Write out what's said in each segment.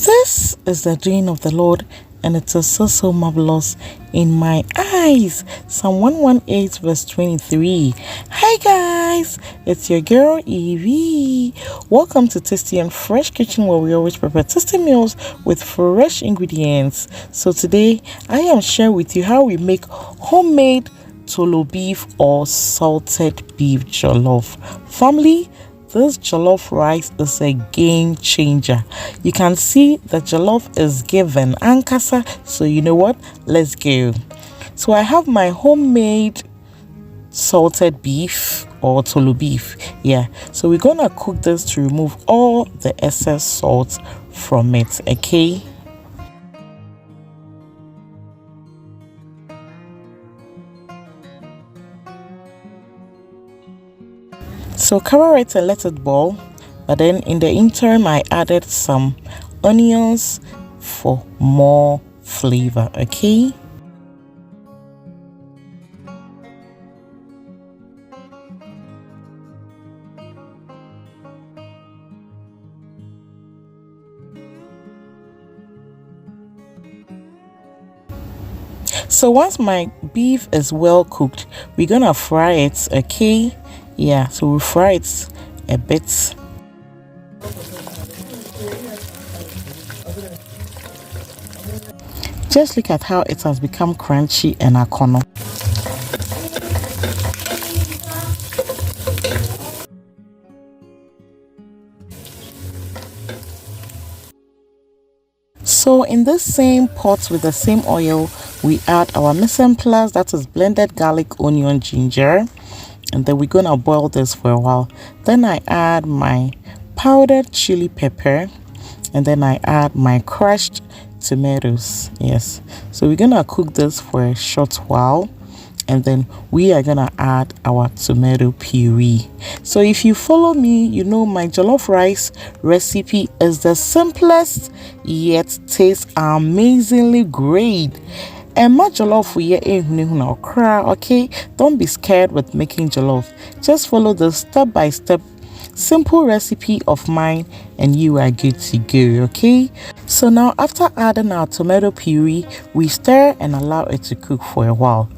This is the doing of the Lord, and it is so marvelous in my eyes. Psalm 118 verse 23. Hi guys, it's your girl Eveee. Welcome to Tasty and Fresh Kitchen, where we always prepare tasty meals with fresh ingredients. So today I am sharing with you how we make homemade Toolo beef or salted beef jollof. Family, this jollof rice is a game changer. You can see the jollof is given ankasa, so you know what? Let's go. So I have my homemade salted beef or Toolo beef. Yeah, so we're gonna cook this to remove all the excess salt from it, okay? So cover it and let it boil, but then in the interim I added some onions for more flavor, okay? So once my beef is well cooked, we're gonna fry it, okay? Yeah, so we fry it a bit. Just look at how it has become crunchy and akono. So in this same pot with the same oil, we add our mise en place, that is blended garlic, onion, ginger, and then we're gonna boil this for a while. Then I add my powdered chili pepper, and then I add my crushed tomatoes. Yes, so we're gonna cook this for a short while, and then we are gonna add our tomato puree. So if you follow me, you know my jollof rice recipe is the simplest yet tastes amazingly great. And my jollof okay? Don't be scared with making jollof. Just follow the step-by-step simple recipe of mine and you are good to go, okay? So now after adding our tomato puree, we stir and allow it to cook for a while.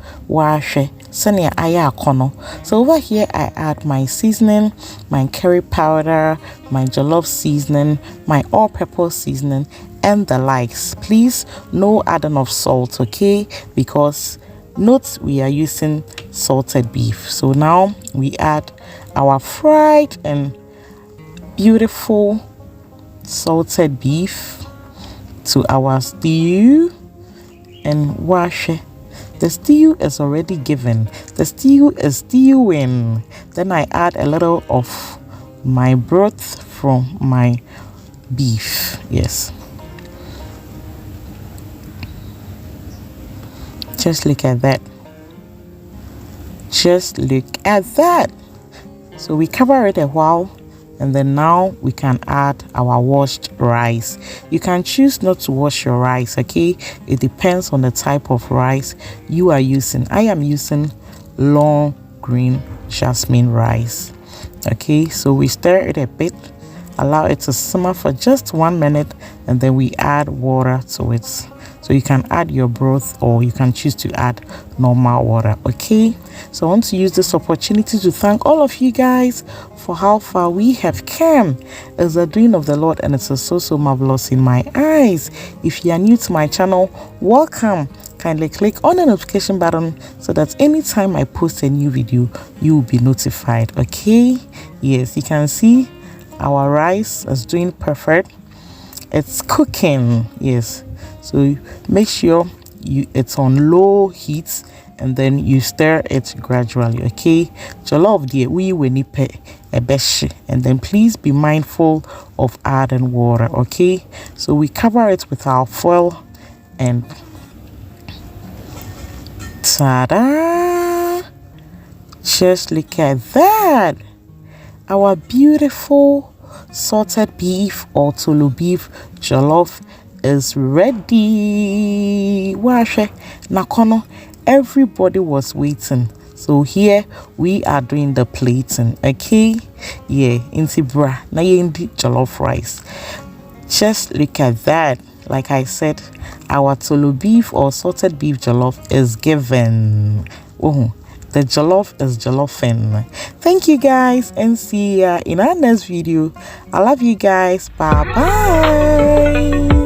So over here I add my seasoning, my curry powder, my jollof seasoning, my all-purpose seasoning, and the likes. Please, no adding of salt, okay? Because note we are using salted beef. So now we add our fried and beautiful salted beef to our stew and wash it. The stew is already given. The stew is stewing. Then I add a little of my broth from my beef. Yes. Just look at that. Just look at that. So we cover it a while, and then now we can add our washed rice. You can choose not to wash your rice, okay? It depends on the type of rice you are using. I am using long green jasmine rice. Okay, so we stir it a bit, allow it to simmer for just 1 minute, and then we add water to it. So you can add your broth or you can choose to add normal water, okay? So I want to use this opportunity to thank all of you guys for how far we have come. It's the doing of the Lord, and it's so marvelous in my eyes. If you are new to my channel, welcome. Kindly click on the notification button so that anytime I post a new video, you will be notified, okay? Yes, you can see our rice is doing perfect. It's cooking, yes. So make sure it's on low heat, and then you stir it gradually, okay? Jollof dear, we will need a beshi, and then please be mindful of adding water, okay? So we cover it with our foil, and ta-da! Just look at that. Our beautiful salted beef or Toolo beef jollof is ready. Nakono, everybody was waiting. So here we are doing the plating, okay? Yeah, inti bra na yendi jollof rice. Just look at that. Like I said, our Toolo beef or salted beef jollof is given. Oh, the jollof is jollofing. Thank you guys, and see ya in our next video. I love you guys. Bye bye.